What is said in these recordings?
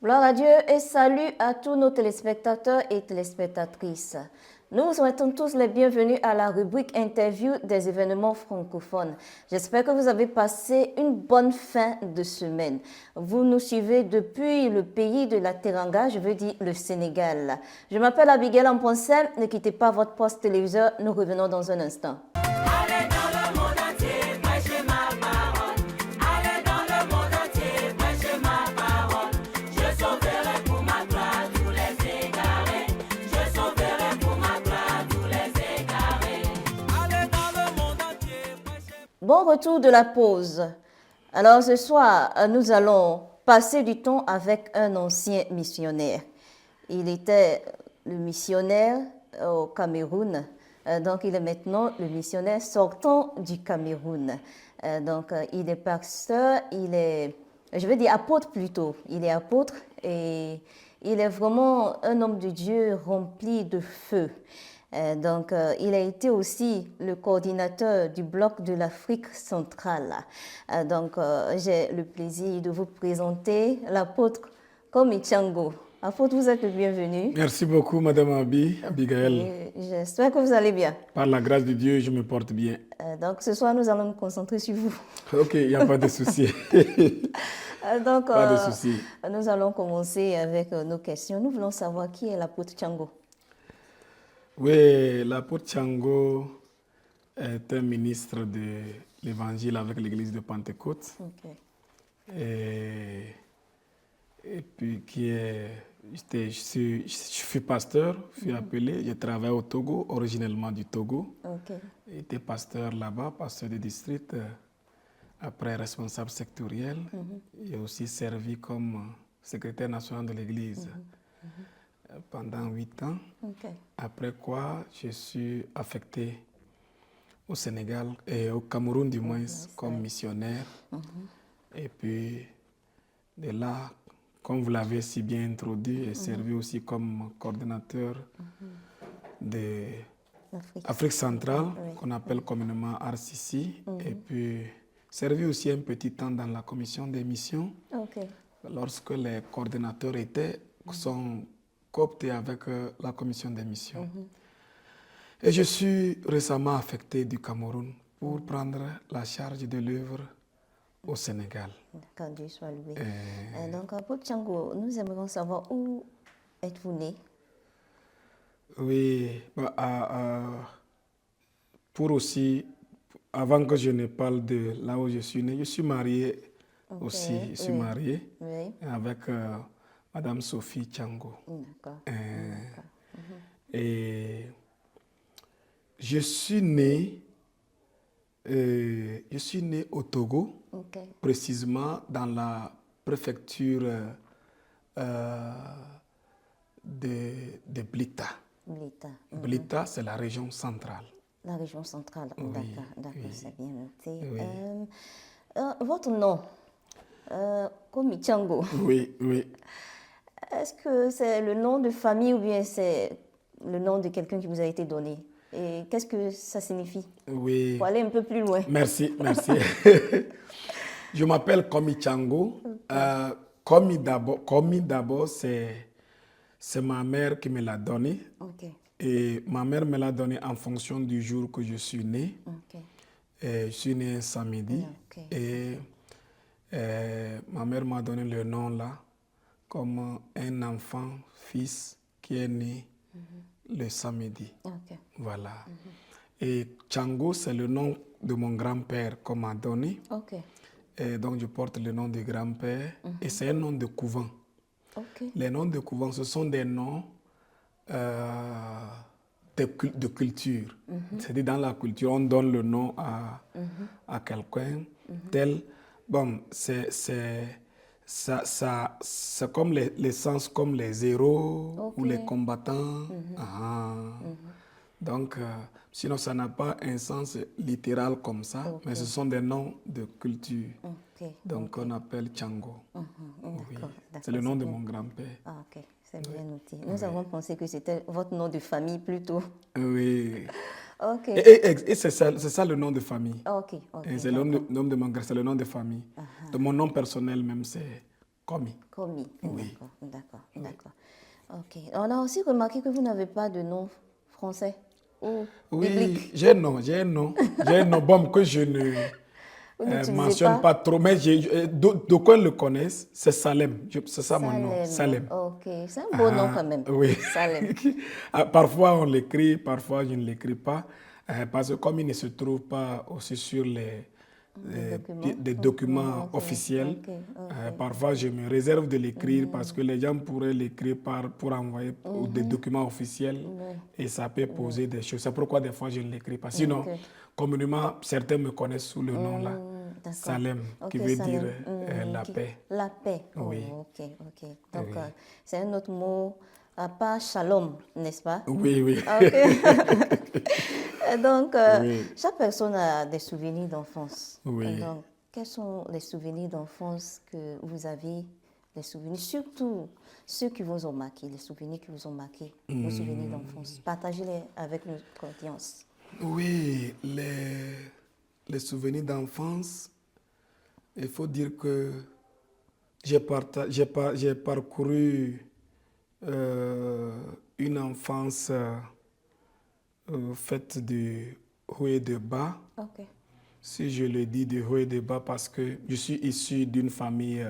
Gloire à Dieu et salut à tous nos téléspectateurs et téléspectatrices. Nous vous souhaitons tous les bienvenus à la rubrique interview des événements francophones. J'espère que vous avez passé une bonne fin de semaine. Vous nous suivez depuis le pays de la Teranga, je veux dire le Sénégal. Je m'appelle Abigail Amponcel, ne quittez pas votre poste téléviseur, nous revenons dans un instant. Bon retour de la pause. Alors ce soir, nous allons passer du temps avec un ancien missionnaire. Il était le missionnaire au Cameroun, donc il est maintenant le missionnaire sortant du Cameroun. Donc il est pasteur, il est, je vais dire apôtre plutôt, il est apôtre et il est vraiment un homme de Dieu rempli de feu. Donc, il a été aussi le coordinateur du bloc de l'Afrique centrale. Donc, j'ai le plaisir de vous présenter l'apôtre Komi Chango. Apôtre, vous êtes le bienvenu. Merci beaucoup, Madame Abigail. J'espère que vous allez bien. Par la grâce de Dieu, je me porte bien. Donc, ce soir, nous allons nous concentrer sur vous. Ok, il n'y a pas de souci. Donc, pas de souci. Nous allons commencer avec nos questions. Nous voulons savoir qui est l'apôtre Chango. Oui, l'apôtre Chango est un ministre de l'Évangile avec l'Église de Pentecôte. Okay. Et puis, je suis pasteur, je suis appelé, je travaille au Togo, originellement du Togo. Okay. J'étais pasteur là-bas, pasteur de district, après responsable sectoriel. J'ai aussi servi comme secrétaire national de l'Église. Pendant 8 ans, Okay. Après quoi je suis affecté au Sénégal et au Cameroun du moins comme missionnaire. Et puis de là, comme vous l'avez si bien introduit, j'ai servi aussi comme coordinateur de Afrique centrale, qu'on appelle communément RCC, et puis servi aussi un petit temps dans la commission des missions, Okay. lorsque les coordinateurs sont coopté avec la commission des missions. Et je suis récemment affecté du Cameroun pour prendre la charge de l'œuvre au Sénégal. Quand Dieu soit loué. Donc, apôtre Chango, nous aimerions savoir où êtes-vous né? Oui, pour aussi, avant que je ne parle de là où je suis né, je suis marié aussi. Je suis marié avec Madame Sophie Chango. D'accord. Et je suis né au Togo, précisément dans la préfecture de Blita. Blita, c'est la région centrale. La région centrale, d'accord, c'est bien noté. Oui. Votre nom, Komi Chango. Oui. Est-ce que c'est le nom de famille ou bien c'est le nom de quelqu'un qui vous a été donné? Et qu'est-ce que ça signifie? Oui. Pour aller un peu plus loin. Merci. Je m'appelle Komi Chango. Komi d'abord, c'est ma mère qui me l'a donné. Okay. Et ma mère me l'a donné en fonction du jour que je suis né. Okay. Et je suis né un samedi. Okay. Et ma mère m'a donné le nom là comme un enfant, fils qui est né le samedi. Okay. Voilà. Et Chango, c'est le nom de mon grand-père qu'on m'a donné. Okay. Et donc, je porte le nom de grand-père. Et c'est un nom de couvent. Okay. Les noms de couvent, ce sont des noms de culture. C'est-à-dire, dans la culture, on donne le nom à quelqu'un tel. Bon, c'est comme les sens comme les héros ou les combattants. Donc, sinon, ça n'a pas un sens littéral comme ça, mais ce sont des noms de culture. Donc, on appelle Chango. Oui. C'est le nom de mon grand-père. Ah, ok, c'est bien noté. Nous avons pensé que c'était votre nom de famille plutôt. Oui. Ok. Et c'est ça le nom de famille. Ok. Et c'est le nom de mon grand, c'est le nom de famille. De mon nom personnel même, c'est Komi. Komi. Oui. D'accord. Ok. On a aussi remarqué que vous n'avez pas de nom français ou Oui, biblique. j'ai un nom. J'ai un nom bon que je ne Vous n'utilisez mentionne pas pas trop, mais d'aucuns le connaissent, c'est Salem. C'est ça mon nom, Salem. Salem. Ok. C'est un beau nom Ah, quand même. oui. Salem. Ah, parfois on l'écrit, parfois je ne l'écris pas, parce que comme il ne se trouve pas aussi sur Des documents. des documents Ok. officiels, Ok. parfois je me réserve de l'écrire parce que les gens pourraient l'écrire pour envoyer ou des documents officiels Oui. et ça peut poser des choses. C'est pourquoi des fois je ne l'écris pas. Sinon, Ok. communément, certains me connaissent sous le nom là, D'accord. Salem, qui Ok, veut dire Salem. la paix. La paix. Oh, Oui. ok. Donc, Oui. c'est un autre mot à part shalom, n'est-ce pas? Oui, oui. Ok. Et donc, Oui. chaque personne a des souvenirs d'enfance. Et Oui. donc, quels sont les souvenirs d'enfance que vous avez? Les souvenirs, surtout ceux qui vous ont marqué, les souvenirs qui vous ont marqué, vos souvenirs d'enfance. Partagez-les avec notre audience. Oui, les souvenirs d'enfance, il faut dire que j'ai parcouru une enfance faite de haut et de bas. Ok. Si je le dis de haut et de bas parce que je suis issu d'une famille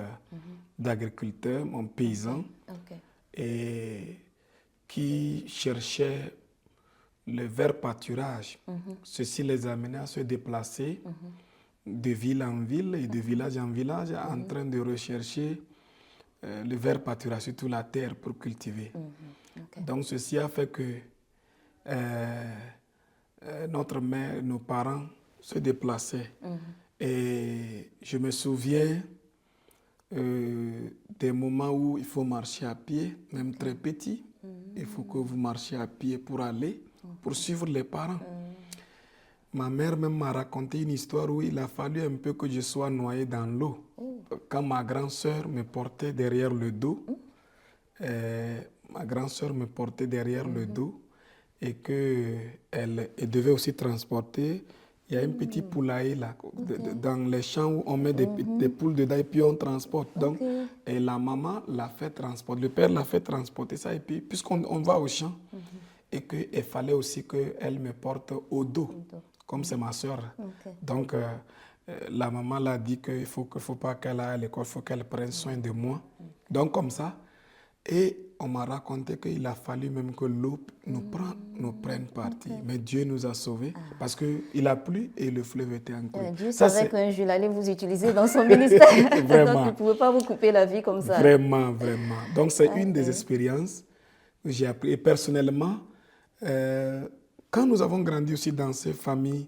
d'agriculteurs, mon paysan, Ok. et qui cherchait le vert pâturage. Ceci les amenait à se déplacer de ville en ville et de village en village en train de rechercher le vert pâturage, surtout la terre pour cultiver. Ok. Donc ceci a fait que notre mère, nos parents se déplaçaient. Et je me souviens des moments où il faut marcher à pied, même très petit. Il faut que vous marchiez à pied pour aller, pour suivre les parents. Ma mère même m'a raconté une histoire où il a fallu un peu que je sois noyé dans l'eau. Quand ma grande-sœur me portait derrière le dos, ma grande-sœur me portait derrière le dos et qu'elle devait aussi transporter. Il y a un petit poulailler là, dans les champs où on met des poules dedans et puis on transporte. Donc, et la maman l'a fait transporter, le père l'a fait transporter ça. Et puis, puisqu'on va au champ, et qu'il fallait aussi qu'elle me porte au dos, comme c'est ma soeur. Donc, la maman l'a dit qu'il ne faut pas qu'elle aille à l'école, il faut qu'elle prenne soin de moi. Donc, comme ça. Et on m'a raconté qu'il a fallu même que l'eau nous prenne parti. Mais Dieu nous a sauvés parce qu'il a plu et le fleuve était encore. Dieu savait qu'un jour, il allait vous utiliser dans son ministère. Donc, il ne pouvait pas vous couper la vie comme ça. Vraiment, vraiment. Donc, c'est une des expériences que j'ai appris. Et personnellement, quand nous avons grandi aussi dans ces familles,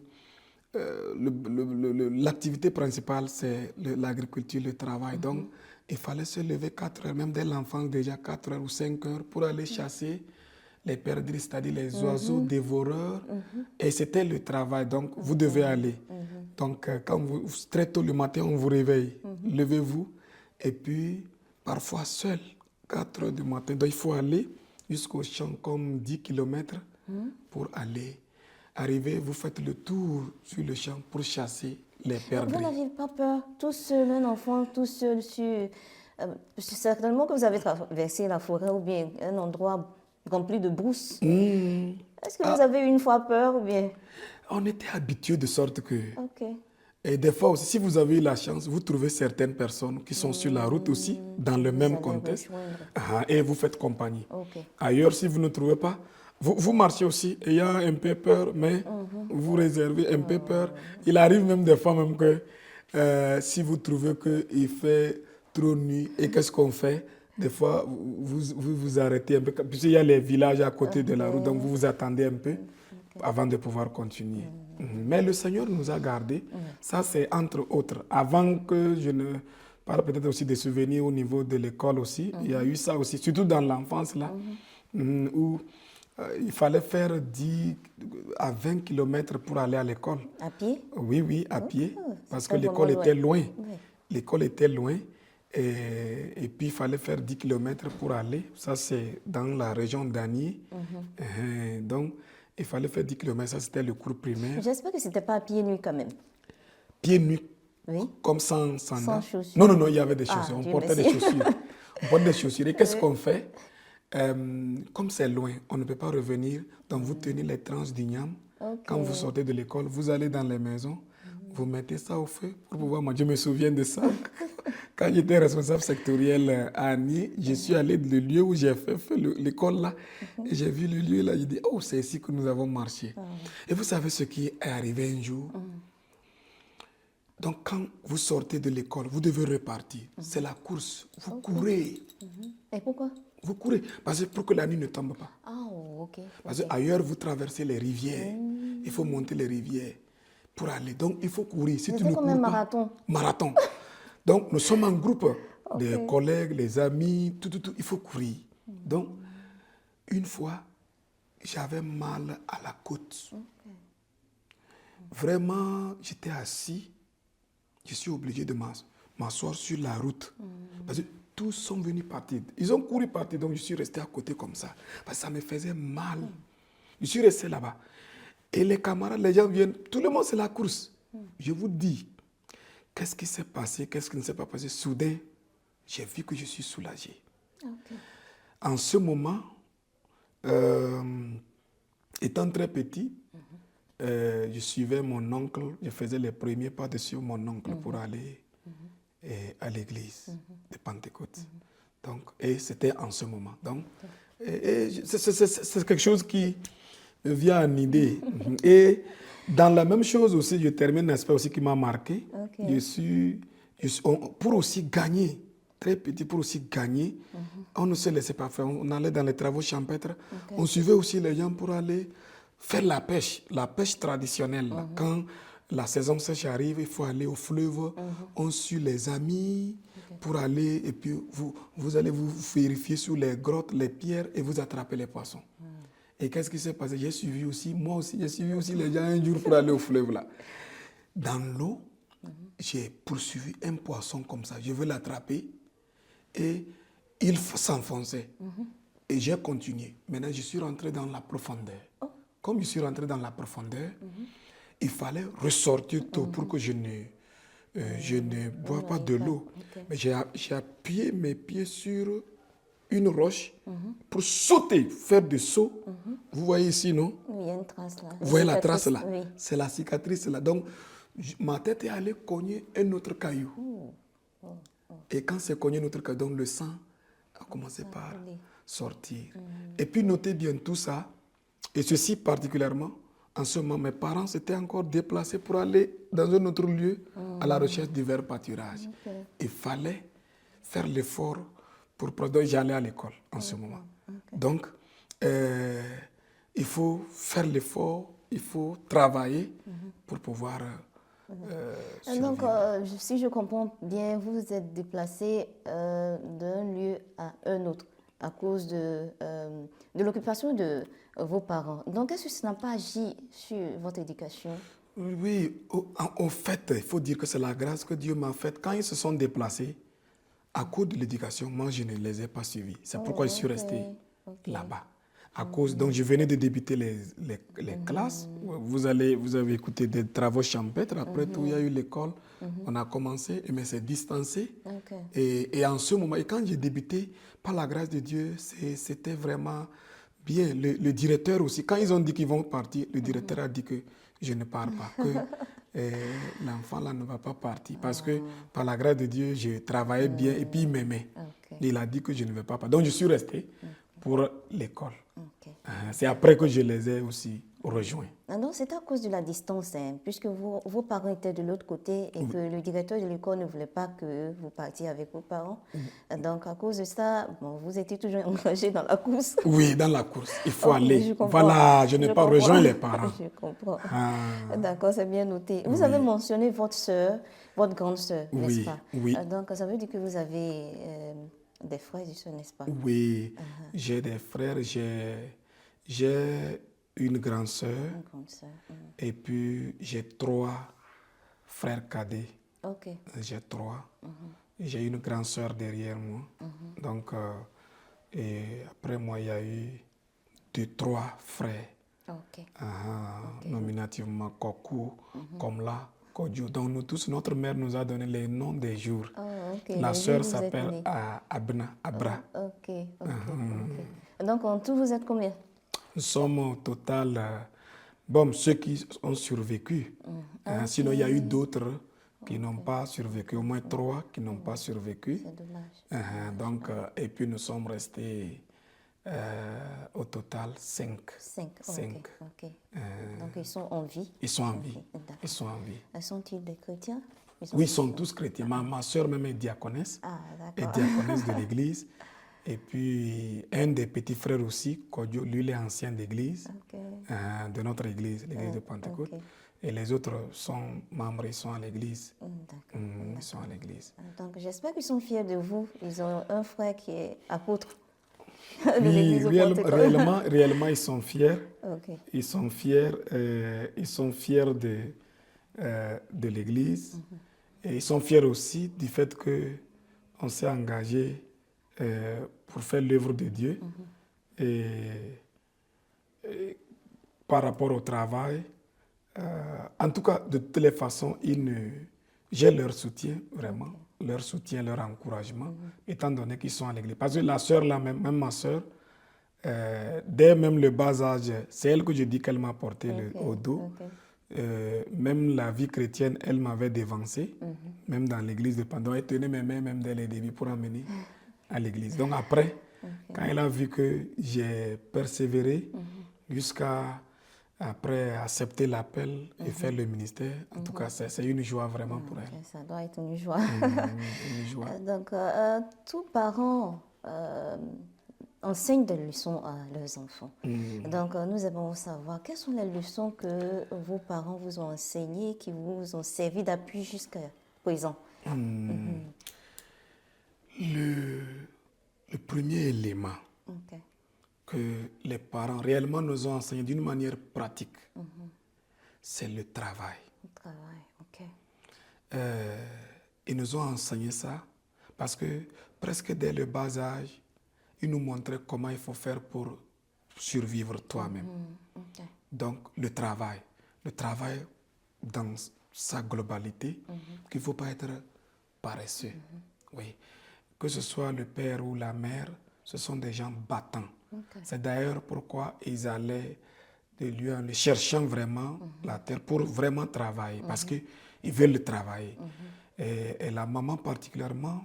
l'activité principale, c'est l'agriculture, le travail. Donc, il fallait se lever 4 heures, même dès l'enfance, déjà 4 heures ou 5 heures, pour aller chasser les perdrix, c'est-à-dire les oiseaux dévoreurs. Et c'était le travail, donc vous devez aller. Donc, très tôt le matin, on vous réveille. Levez-vous. Et puis, parfois seul, 4 heures du matin. Donc, il faut aller jusqu'au champ, comme 10 kilomètres, pour aller. Arrivez, vous faites le tour sur le champ pour chasser les perdrix. Vous n'avez pas peur, tout seul, un enfant, tout seul sur... certainement que vous avez traversé la forêt ou bien un endroit rempli de brousse. Est-ce que vous avez une fois peur ou bien... On était habitués de sorte que... Ok. Et des fois aussi, si vous avez eu la chance, vous trouvez certaines personnes qui sont sur la route aussi, dans le même contexte, et vous faites compagnie. Ailleurs, si vous ne trouvez pas, vous marchez aussi, ayant un peu peur, mais vous réservez un peu peur. Il arrive même des fois même que si vous trouvez qu'il fait trop nuit, et qu'est-ce qu'on fait? Des fois, vous arrêtez un peu, puisqu'il y a les villages à côté de la route, donc vous vous attendez un peu avant de pouvoir continuer. Mais le Seigneur nous a gardés. Ça, c'est entre autres. Avant que je ne parle peut-être aussi des souvenirs au niveau de l'école aussi, il y a eu ça aussi, surtout dans l'enfance là, où il fallait faire 10 à 20 kilomètres pour aller à l'école. À pied? Oui, à pied, parce que l'école était loin. L'école était loin. Et puis, il fallait faire 10 kilomètres pour aller. Ça, c'est dans la région d'Agny. Donc, il fallait faire 10 kilomètres. Ça, c'était le cours primaire. J'espère que ce n'était pas à pieds nus quand même. Pieds nus. Oui. comme sans sandales. chaussures. Non, non, non, il y avait des chaussures. On Dieu portait des merci. chaussures. On portait des chaussures. Et qu'est-ce qu'on fait? Comme c'est loin, on ne peut pas revenir. Donc, vous tenez les tranches d'igname. Ok. Quand vous sortez de l'école, vous allez dans les maisons, vous mettez ça au feu pour pouvoir manger. Je me souviens de ça. Quand j'étais responsable sectoriel à Agni, je suis allé le lieu où j'ai fait l'école là, et j'ai vu le lieu là, j'ai dit, oh, c'est ici que nous avons marché. Et vous savez ce qui est arrivé un jour? Donc, quand vous sortez de l'école, vous devez repartir. C'est la course. Vous courez. Et pourquoi? Vous courez. Parce que pour que la nuit ne tombe pas. Ah, ok. Parce qu'ailleurs, vous traversez les rivières. Il faut monter les rivières pour aller. Donc, il faut courir. Si tu C'était ne comme cours un pas, marathon. marathon. Donc, nous sommes en groupe. Des collègues, les amis, tout. Il faut courir. Donc, une fois, j'avais mal à la côte. Vraiment, j'étais assis. Je suis obligé de m'asseoir sur la route. Parce que tous sont venus partir. Ils ont couru partir, donc je suis resté à côté comme ça. Parce que ça me faisait mal. Je suis resté là-bas. Et les camarades, les gens viennent. Tout le monde, c'est la course. Je vous dis, qu'est-ce qui s'est passé, qu'est-ce qui ne s'est pas passé. Soudain, j'ai vu que je suis soulagé. Ok. En ce moment, étant très petit, je suivais mon oncle, je faisais les premiers pas de suivre mon oncle pour aller à l'église de Pentecôte. Donc, et c'était en ce moment. Donc, c'est quelque chose qui me vient en idée. Et dans la même chose aussi, je termine un aspect aussi qui m'a marqué. Pour aussi gagner, très petit, pour aussi gagner, on ne se laissait pas faire. On allait dans les travaux champêtres. On suivait aussi les gens pour aller faire la pêche traditionnelle. Quand la saison sèche arrive, il faut aller au fleuve. On suit les amis pour aller, et puis vous allez vous vérifier sur les grottes, les pierres, et vous attrapez les poissons. Et qu'est-ce qui s'est passé? J'ai suivi aussi, moi aussi, j'ai suivi aussi les gens un jour pour aller au fleuve là. Dans l'eau, j'ai poursuivi un poisson comme ça. Je veux l'attraper et il s'enfonçait. Et j'ai continué. Maintenant, je suis rentré dans la profondeur. Comme je suis rentré dans la profondeur, il fallait ressortir tôt pour que je ne bois pas de l'eau. Mais j'ai appuyé mes pieds sur une roche pour sauter, faire des sauts. Vous voyez ici, non? Oui, il y a une trace là. Vous voyez la trace là? Oui. C'est la cicatrice là. Donc, ma tête est allée cogner un autre caillou. Et quand c'est cogné un autre caillou, donc le sang a commencé par sortir. Et puis, notez bien tout ça. Et ceci particulièrement, en ce moment, mes parents s'étaient encore déplacés pour aller dans un autre lieu à la recherche du divers pâturages. Il fallait faire l'effort pour produire. J'allais à l'école en ce moment. Donc, il faut faire l'effort, il faut travailler pour pouvoir Donc, survivre. si je comprends bien, vous vous êtes déplacé d'un lieu à un autre à cause de l'occupation de vos parents. Donc, est-ce que ça n'a pas agi sur votre éducation? Oui, en fait, il faut dire que c'est la grâce que Dieu m'a faite. Quand ils se sont déplacés, à cause de l'éducation, moi, je ne les ai pas suivis. C'est pourquoi je suis resté là-bas. À cause, donc, je venais de débuter les classes. Vous avez écouté des travaux champêtres. Après tout, il y a eu l'école. On a commencé, mais c'est distancé. Et en ce moment, et quand j'ai débuté, par la grâce de Dieu, c'était vraiment bien. Le directeur aussi, quand ils ont dit qu'ils vont partir, le directeur a dit que je ne pars pas, que l'enfant là ne va pas partir. Parce que par la grâce de Dieu, je travaillais bien et puis il m'aimait. Il a dit que je ne vais pas partir. Donc je suis resté pour l'école. C'est après que je les ai aussi rejoints. Donc c'est à cause de la distance, hein, puisque vos parents étaient de l'autre côté et que le directeur de l'école ne voulait pas que vous partiez avec vos parents. Donc à cause de ça, bon, vous étiez toujours engagé dans la course. Oui, dans la course. Il faut aller. Je Voilà, je n'ai pas rejoint les parents. Je comprends. D'accord, c'est bien noté. Vous avez mentionné votre soeur, votre grande soeur, n'est-ce pas? Oui. Donc ça veut dire que vous avez des frères et soeurs, n'est-ce pas? Oui, j'ai des frères, j'ai une grande sœur et puis j'ai 3 frères cadets. J'ai 3. J'ai une grande sœur derrière moi. Donc, et après moi, il y a eu 3 frères. Nominativement Kokou, Komla Kodjo. Donc nous tous, notre mère nous a donné les noms des jours. Oh, ok. La Les sœur jours où vous êtes s'appelle nés. Abna, Abra. Ok, ok, ok. Donc en tout, vous êtes combien? Nous sommes au total, bon, ceux qui ont survécu. Sinon, il y a eu d'autres qui n'ont pas survécu, au moins 3 qui n'ont pas survécu. C'est dommage. Donc, et puis nous sommes restés au total 5. 5. Cinq. Ok. Donc ils sont en vie. Ils sont en vie. D'accord. Ils sont en vie. Sont-ils des chrétiens? Oui, ils sont tous chrétiens. Ma soeur même est diaconesse. Ah, Est d'accord. diaconesse de l'église. Et puis, un des petits frères aussi, Kodjo, lui, il est ancien d'église, Ok. de notre église, l'église de Pentecôte. Ok. Et les autres sont membres, ils sont à l'église. D'accord. Ils sont à l'église. Donc j'espère qu'ils sont fiers de vous. Ils ont un frère qui est apôtre de Oui, l'église de Pentecôte. réellement, ils sont fiers. Ok. Ils sont fiers de l'église. Et ils sont fiers aussi du fait qu'on s'est engagé pour faire l'œuvre de Dieu. Et par rapport au travail, en tout cas, de toutes les façons, j'ai leur soutien, vraiment, leur soutien, leur encouragement, étant donné qu'ils sont à l'église. Parce que la sœur, là, même ma sœur, dès même le bas âge, c'est elle que je dis qu'elle m'a porté au dos. Même la vie chrétienne, elle m'avait dévancé, même dans l'église de Pendon. Elle tenait mes mains même dès les débuts pour emmener à l'église. Donc après, quand elle a vu que j'ai persévéré jusqu'à après accepter l'appel et faire le ministère, en tout cas, c'est une joie vraiment pour elle. Ça doit être une joie. Une joie. Donc, tous parents enseignent des leçons à leurs enfants. Donc, nous aimons savoir quelles sont les leçons que vos parents vous ont enseignées, qui vous ont servi d'appui jusqu'à présent. Le premier élément que les parents réellement nous ont enseigné d'une manière pratique, c'est le travail. Le travail, ok. Ils nous ont enseigné ça parce que presque dès le bas âge, ils nous montraient comment il faut faire pour survivre toi-même. Donc, le travail dans sa globalité, qu'il ne faut pas être paresseux. Oui. Que ce soit le père ou la mère, ce sont des gens battants. C'est d'ailleurs pourquoi ils allaient de lieu en lieu, cherchant vraiment la terre pour vraiment travailler, parce qu'ils veulent travailler. Et la maman particulièrement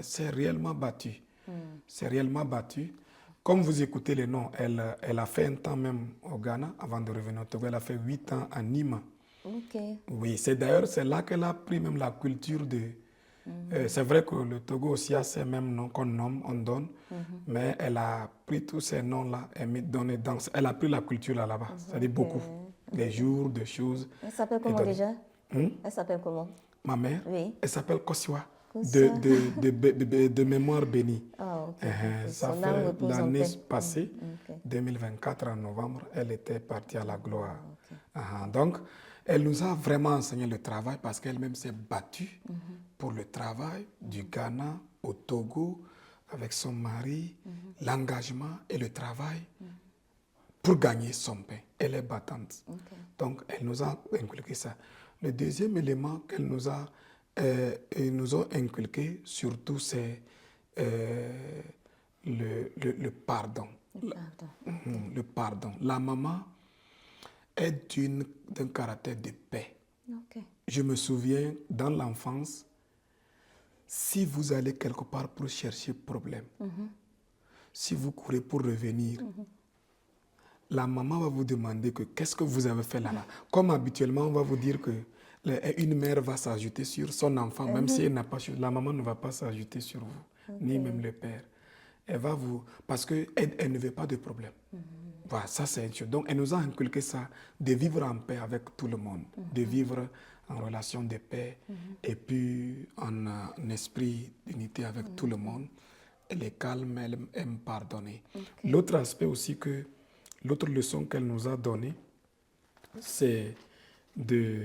s'est réellement battue. S'est réellement battue. Comme vous écoutez les noms, elle a fait un temps même au Ghana avant de revenir au Togo. Elle a fait 8 ans à Nîmes. Oui, c'est là qu'elle a pris même la culture de... c'est vrai que le Togo aussi a ces mêmes noms qu'on nomme, on donne, mais elle a pris tous ces noms-là et elle a pris la culture là-bas, c'est-à-dire beaucoup, des jours, des choses. Elle s'appelle comment déjà? Elle s'appelle comment? Ma mère? Oui. Elle s'appelle Kosiwa, de mémoire bénie. Ah, ok. Ça fait l'année passée, 2024 en novembre, elle était partie à la gloire. Donc, elle nous a vraiment enseigné le travail parce qu'elle-même s'est battue pour le travail du Ghana au Togo avec son mari, l'engagement et le travail pour gagner son pain. Elle est battante. Donc, elle nous a inculqué ça. Le deuxième élément qu'elle nous a inculqué, surtout, c'est le pardon. Le pardon. La maman est d'un caractère de paix. Je me souviens, dans l'enfance, si vous allez quelque part pour chercher problème, si vous courez pour revenir, la maman va vous demander que qu'est-ce que vous avez fait là-bas. Comme habituellement, on va vous dire que une mère va s'ajouter sur son enfant, même si elle n'a pas, la maman ne va pas s'ajouter sur vous, ni même le père. Elle va vous, parce qu'elle ne veut pas de problème. Voilà, ça c'est une chose. Donc elle nous a inculqué ça, de vivre en paix avec tout le monde, de vivre en relation de paix et puis en esprit d'unité avec tout le monde. Elle est calme, elle aime pardonner. L'autre aspect aussi l'autre leçon qu'elle nous a donnée, c'est de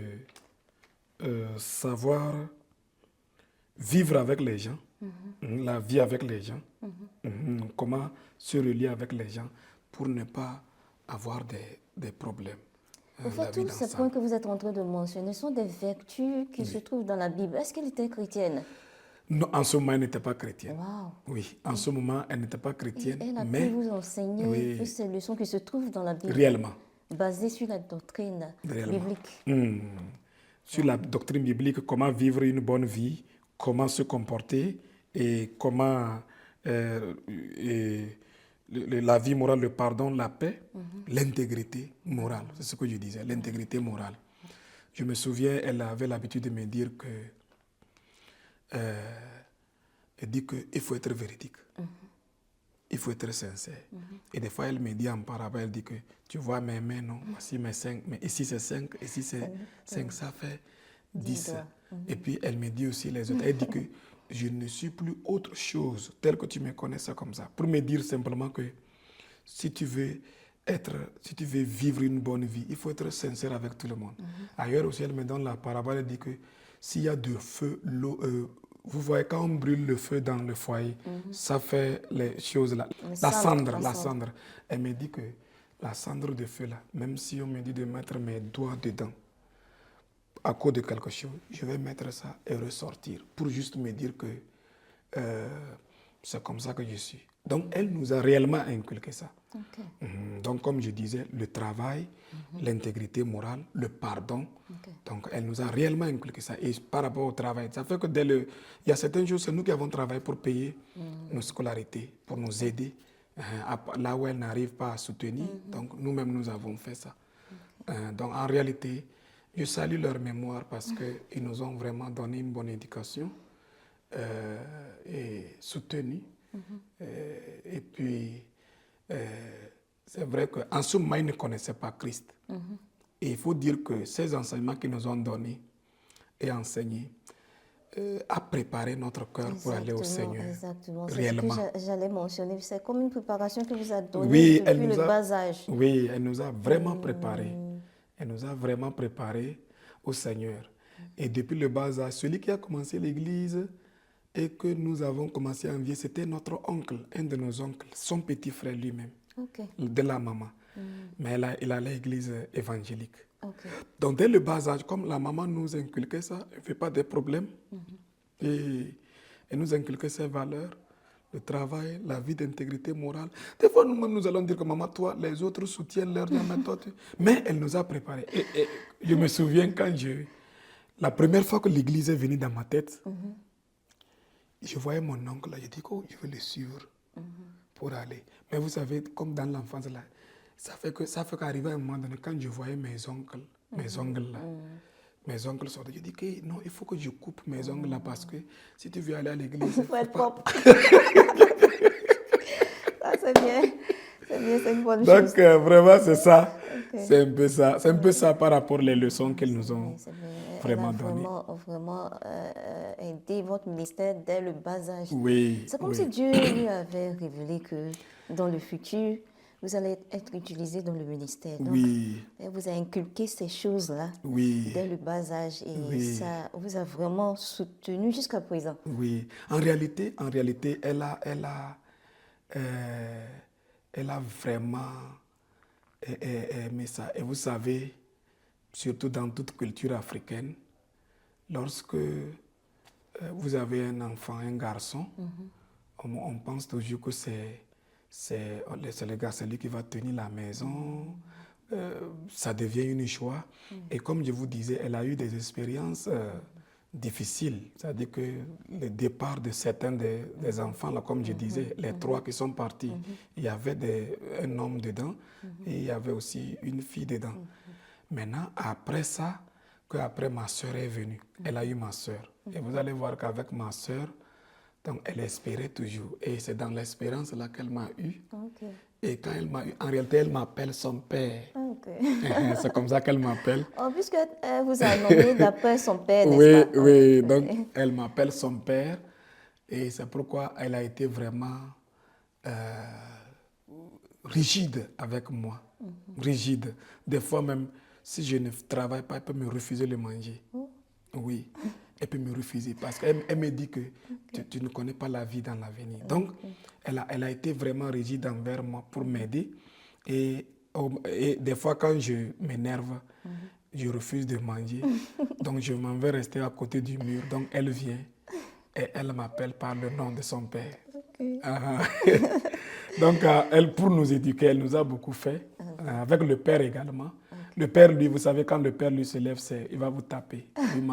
savoir vivre avec les gens, la vie avec les gens, comment se relier avec les gens pour ne pas avoir des problèmes. Au fait, la vie tous ces d'ensemble. points que vous êtes en train de mentionner sont des vertus qui se trouvent dans la Bible. Est-ce qu'elle était chrétienne? Non, en ce moment, elle n'était pas chrétienne. Waouh! Oui, en ce moment, elle n'était pas Et chrétienne, elle a pu mais vous enseigner toutes oui, ces leçons qui se trouvent dans la Bible, réellement. basées sur la doctrine Réellement. biblique. Sur la doctrine biblique, comment vivre une bonne vie, comment se comporter et comment et la vie morale, le pardon, la paix, l'intégrité morale. C'est ce que je disais, l'intégrité morale. Je me souviens, elle avait l'habitude de me dire que elle dit qu'il faut être véridique. Il faut être sincère. Et des fois, elle me dit en parabole, elle dit que tu vois mes mains, non, voici mes 5, mais ici c'est 5, ici c'est 5, ça fait 10. doigts. Et puis elle me dit aussi les autres. Elle dit que je ne suis plus autre chose, tel que tu me connais ça comme ça. Pour me dire simplement que si tu veux vivre une bonne vie, il faut être sincère avec tout le monde. Ailleurs aussi, elle me donne la parabole, elle dit que s'il y a du feu, l'eau, vous voyez, quand on brûle le feu dans le foyer, ça fait les choses là. La cendre. Elle me dit que la cendre de feu là, même si on me dit de mettre mes doigts dedans, à cause de quelque chose, je vais mettre ça et ressortir pour juste me dire que c'est comme ça que je suis. Donc, elle nous a réellement inculqué ça. Ok. Donc, comme je disais, le travail, l'intégrité morale, le pardon. Donc, elle nous a réellement inculqué ça. Et par rapport au travail, ça fait que il y a certaines choses, c'est nous qui avons travaillé pour payer nos scolarités, pour nous aider. Là où elle n'arrive pas à soutenir, donc nous-mêmes, nous avons fait ça. Donc, en réalité, je salue leur mémoire parce qu'ils nous ont vraiment donné une bonne éducation et soutenu. Et puis, c'est vrai qu'en ce moment, ils ne connaissaient pas Christ. Et il faut dire que ces enseignements qu'ils nous ont donnés et enseignés a préparé notre cœur pour aller au Seigneur. Exactement. C'est Réellement. ce que j'allais mentionner. C'est comme une préparation que vous a donnée Oui, depuis le bas âge. Oui, elle nous a vraiment préparés. Elle nous a vraiment préparés au Seigneur. Et depuis le bas âge, celui qui a commencé l'église et que nous avons commencé à envier, c'était notre oncle, un de nos oncles, son petit frère lui-même, de la maman. Mais il a l'église évangélique. Donc dès le bas âge, comme la maman nous inculquait ça, elle ne fait pas de problème. Et elle nous inculquait ces valeurs, le travail, la vie d'intégrité morale. Des fois, nous-mêmes, nous allons dire que maman, toi, les autres soutiennent leur méthode. Mais elle nous a préparés. Et je me souviens la première fois que l'église est venue dans ma tête, je voyais mon oncle là, je dis que je vais le suivre pour aller. Mais vous savez, comme dans l'enfance là, ça fait qu'arriver à un moment donné, quand je voyais mes ongles là, mes ongles sortent, je dis que non, il faut que je coupe mes ongles là parce que si tu veux aller à l'église, il faut être propre. Ça, c'est bien. C'est bien, c'est une bonne chose. Donc, vraiment, c'est ça. C'est un peu ça. C'est un peu ça par rapport aux leçons qu'elles nous ont vraiment données. Vraiment aidé votre ministère dès le bas âge. Oui. C'est comme si Dieu lui avait révélé que dans le futur, vous allez être utilisé dans le ministère. Donc, elle vous a inculqué ces choses-là dès le bas âge et ça vous a vraiment soutenu jusqu'à présent. Oui. En réalité, elle a vraiment aimé ça. Et vous savez, surtout dans toute culture africaine, lorsque vous avez un enfant, un garçon, on pense toujours que c'est le gars, c'est lui qui va tenir la maison. Ça devient une joie. Et comme je vous disais, elle a eu des expériences difficiles. C'est-à-dire que le départ de certains des enfants, là, comme je disais, les 3 qui sont partis, il y avait un homme dedans et il y avait aussi une fille dedans. Maintenant, après ça, après ma soeur est venue, elle a eu ma soeur. Et vous allez voir qu'avec ma soeur, donc elle espérait toujours. Et c'est dans l'espérance là qu'elle m'a eu. Et quand elle m'a eu, en réalité, elle m'appelle son père. C'est comme ça qu'elle m'appelle. Oh, puisque vous a nommé d'après son père, n'est-ce pas? Oui. Donc, elle m'appelle son père. Et c'est pourquoi elle a été vraiment rigide avec moi. Rigide. Des fois même, si je ne travaille pas, elle peut me refuser le manger. Oui. Elle peut me refuser parce qu'elle me dit que tu ne connais pas la vie dans l'avenir. Donc, elle a été vraiment rigide envers moi pour m'aider. Et Et des fois, quand je m'énerve, je refuse de manger. Donc, je m'en vais rester à côté du mur. Donc, elle vient et elle m'appelle par le nom de son père. Ok. Ah. Donc, elle, pour nous éduquer, elle nous a beaucoup fait. Avec le père également. Le père, lui, vous savez, quand le père lui se lève, il va vous taper. Il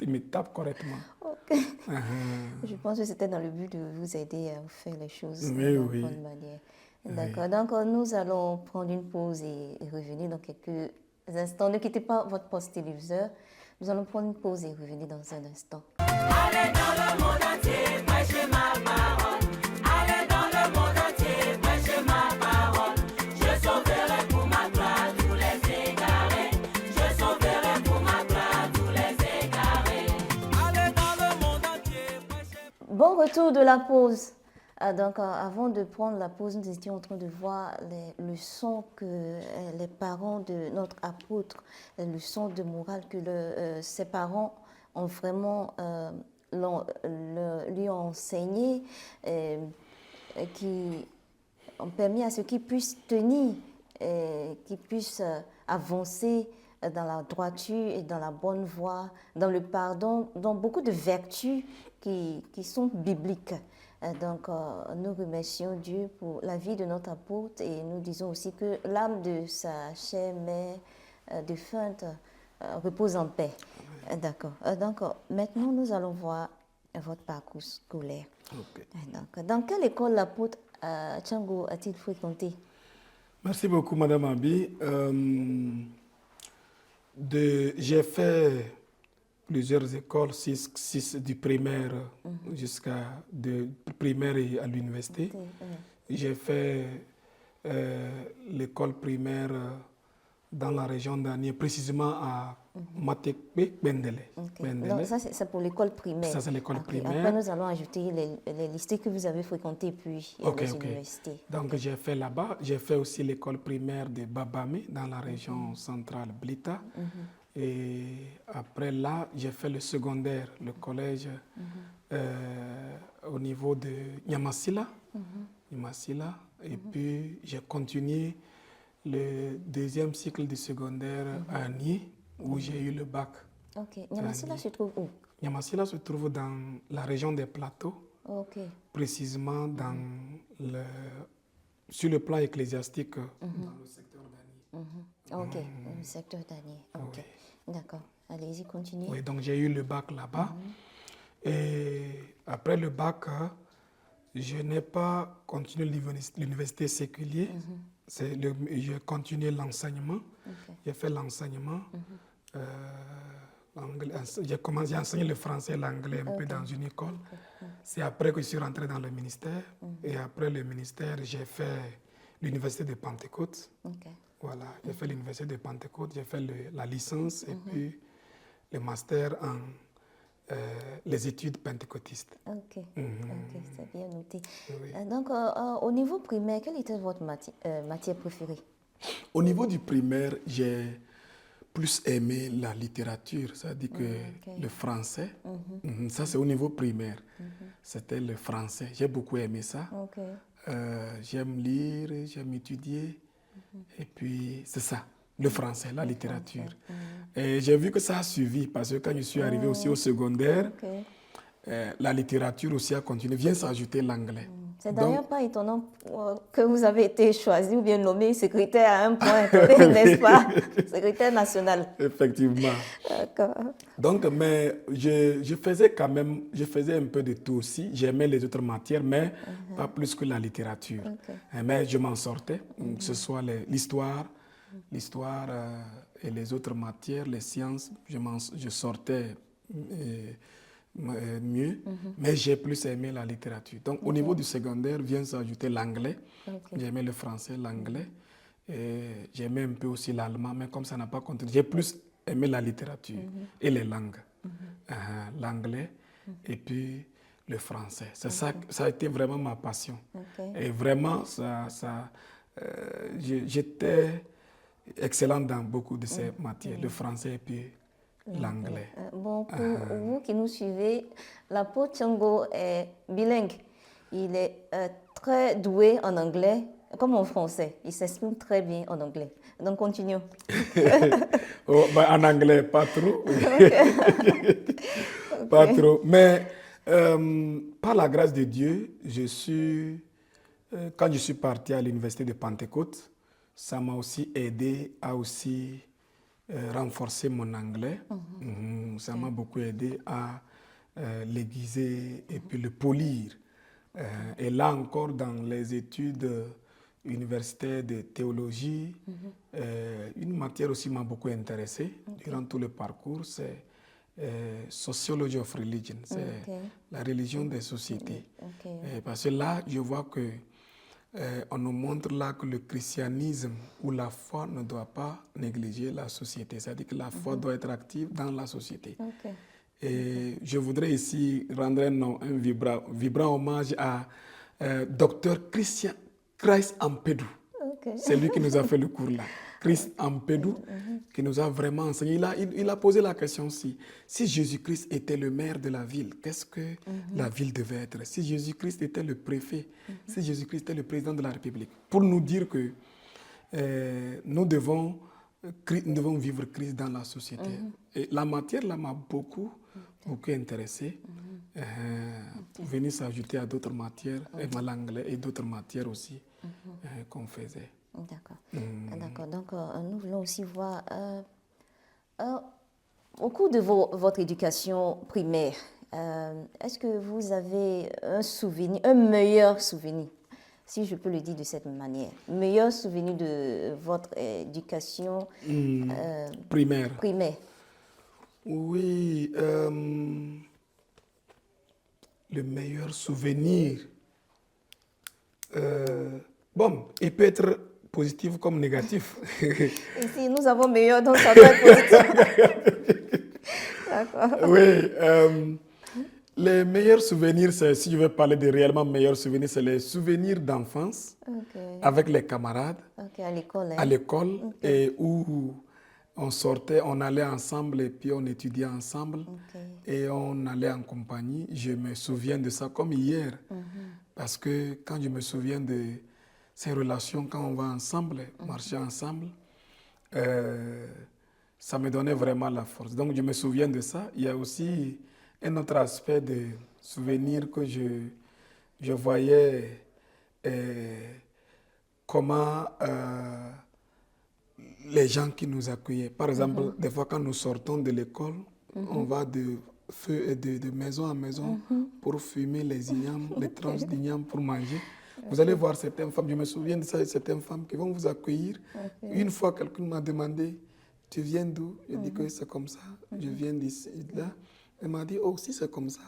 me tape correctement. Ok. Ah. Je pense que c'était dans le but de vous aider à faire les choses Oui, de la oui. bonne manière. Oui. D'accord. Donc, nous allons prendre une pause et revenir dans quelques instants. Ne quittez pas votre poste téléviseur. Nous allons prendre une pause et revenir dans un instant. Allez dans le monde entier, prêchez ma parole. Allez dans le monde entier, prêchez ma parole. Je sauverai pour ma gloire tous les égarés. Je sauverai pour ma gloire tous les égarés. Allez dans le monde entier, prêchez. Bon retour de la pause. Donc, avant de prendre la pause, nous étions en train de voir les leçons que les parents de notre apôtre, les leçons de morale que ses parents ont vraiment lui ont enseigné, qui ont permis à ce qu'il puisse tenir, qu'il puisse avancer dans la droiture et dans la bonne voie, dans le pardon, dans beaucoup de vertus qui sont bibliques. Donc, nous remercions Dieu pour la vie de notre apôtre et nous disons aussi que l'âme de sa chère mère défunte repose en paix. D'accord. Donc, maintenant, nous allons voir votre parcours scolaire. Ok. Donc, dans quelle école l'apôtre Tchango a-t-il fréquenté? Merci beaucoup, Madame Abi. J'ai fait plusieurs écoles, six du primaire jusqu'à de primaire et à l'université. J'ai fait l'école primaire dans la région d'Anié, précisément à Matekbe, Bendele. Okay. Donc ça, c'est pour l'école primaire. Ça, c'est l'école primaire. Après, nous allons ajouter les lycées que vous avez fréquentés, puis les universités. Donc, j'ai fait là-bas. J'ai fait aussi l'école primaire de Babame, dans la région centrale Blita. Et après là, j'ai fait le secondaire, le collège au niveau de Nyamasila. Et puis, j'ai continué le deuxième cycle du secondaire à Nié, où j'ai eu le bac. Ok. Nyamasila se trouve où? Nyamasila se trouve dans la région des Plateaux, précisément sur le plan ecclésiastique, dans le secteur d'Anié. Ok, le secteur d'Anié. Ok, oui. D'accord. Allez-y, continuez. Oui, donc j'ai eu le bac là-bas. Et après le bac, je n'ai pas continué l'université séculière. J'ai continué l'enseignement. J'ai fait l'enseignement. J'ai enseigné le français et l'anglais un peu dans une école. C'est après que je suis rentré dans le ministère. Et après le ministère, j'ai fait l'université de Pentecôte. Voilà, j'ai fait l'université de Pentecôte, j'ai fait la licence et puis le master en les études pentecôtistes. Ok, c'est bien noté. Oui. Donc, au niveau primaire, quelle était votre matière préférée? Au niveau du primaire, j'ai plus aimé la littérature, c'est-à-dire que le français. Ça, c'est au niveau primaire. C'était le français. J'ai beaucoup aimé ça. J'aime lire, j'aime étudier. Et puis, c'est ça, le français, la littérature. Et j'ai vu que ça a suivi, parce que quand je suis arrivé aussi au secondaire, la littérature aussi a continué, vient s'ajouter l'anglais. C'est d'ailleurs pas étonnant que vous avez été choisi ou bien nommé secrétaire à un point, n'est-ce pas? Secrétaire national. Effectivement. D'accord. Donc, mais je faisais quand même, je faisais un peu de tout aussi. J'aimais les autres matières, mais pas plus que la littérature. Mais je m'en sortais, que ce soit l'histoire et les autres matières, les sciences, je sortais mieux, mais j'ai plus aimé la littérature. Donc, au niveau du secondaire, vient s'ajouter l'anglais. J'aimais le français, l'anglais. J'aimais un peu aussi l'allemand, mais comme ça n'a pas continué, j'ai plus aimé la littérature et les langues. L'anglais et puis le français. C'est ça, ça a été vraiment ma passion. Et vraiment, j'étais excellent dans beaucoup de ces matières, le français et puis l'anglais. Bon, pour vous qui nous suivez, l'apôtre Tchango est bilingue. Il est très doué en anglais comme en français. Il s'exprime très bien en anglais. Donc, continuons. Oh, bah, en anglais, pas trop. Pas trop. Mais par la grâce de Dieu, quand je suis parti à l'université de Pentecôte, ça m'a aussi aidé à aussi renforcer mon anglais. Ça m'a beaucoup aidé à l'aiguiser et puis le polir. Et là encore, dans les études universitaires de théologie, une matière aussi m'a beaucoup intéressé durant tout le parcours, c'est Sociology of Religion, c'est la religion des sociétés. Parce que là, je vois que on nous montre là que le christianisme ou la foi ne doit pas négliger la société. C'est-à-dire que la foi doit être active dans la société. Et je voudrais ici rendre un vibrant hommage à Dr Christ Ampedou. C'est lui qui nous a fait le cours là. Christ Ampedou, qui nous a vraiment enseigné. Il a posé la question si Jésus-Christ était le maire de la ville, qu'est-ce que la ville devait être? Si Jésus-Christ était le préfet, si Jésus-Christ était le président de la République, pour nous dire que nous devons vivre Christ dans la société. Et la matière là m'a beaucoup intéressé. Pour venir s'ajouter à d'autres matières, l'anglais et d'autres matières aussi qu'on faisait. D'accord. D'accord. Donc, nous voulons aussi voir, au cours de votre éducation primaire, est-ce que vous avez un souvenir, un meilleur souvenir, si je peux le dire de cette manière, meilleur souvenir de votre éducation primaire? Oui. Le meilleur souvenir, bon, il peut être positif comme négatif. Ici, nous avons meilleur, donc ça doit être positif. D'accord. Oui, les meilleurs souvenirs, si je veux parler de réellement meilleurs souvenirs, c'est les souvenirs d'enfance avec les camarades, à l'école. À l'école, et où on sortait, on allait ensemble et puis on étudiait ensemble et on allait en compagnie. Je me souviens de ça comme hier, parce que quand je me souviens de ces relations, quand on va ensemble, marcher ensemble, ça me donnait vraiment la force. Donc je me souviens de ça. Il y a aussi un autre aspect de souvenir que je voyais comment les gens qui nous accueillaient. Par exemple, des fois quand nous sortons de l'école, on va de maison en maison pour fumer les ignames, les tranches d'ignames pour manger. Vous allez voir certaines femmes, je me souviens de ça, certaines femmes qui vont vous accueillir. Une fois, quelqu'un m'a demandé, tu viens d'où? Je dis que c'est comme ça, je viens d'ici, là. Elle m'a dit, oh, si c'est comme ça,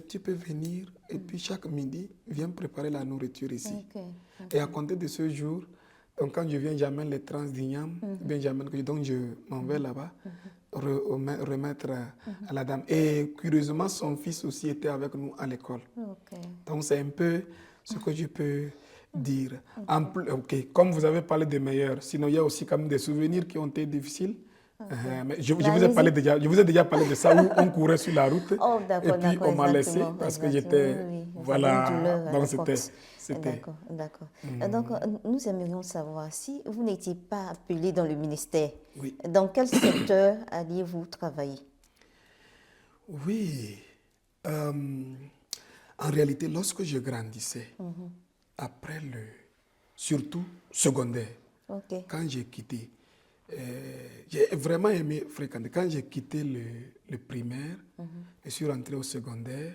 tu peux venir et puis chaque midi, viens préparer la nourriture ici. Et à compter de ce jour, donc quand je viens, j'amène les tranches d'igname, donc je m'en vais là-bas, remettre à la dame. Et curieusement, son fils aussi était avec nous à l'école. Donc c'est un peu ce que je peux dire. Comme vous avez parlé des meilleurs, sinon il y a aussi quand même des souvenirs qui ont été difficiles. Mais je vous ai déjà parlé de ça, où on courait sur la route et puis on m'a laissé parce que j'étais... Voilà, donc c'était... D'accord. Donc nous aimerions savoir, si vous n'étiez pas appelé dans le ministère, dans quel secteur alliez-vous travailler? Oui, en réalité, lorsque je grandissais, après surtout secondaire, quand j'ai quitté, j'ai vraiment aimé fréquenter. Quand j'ai quitté le primaire et suis rentré au secondaire,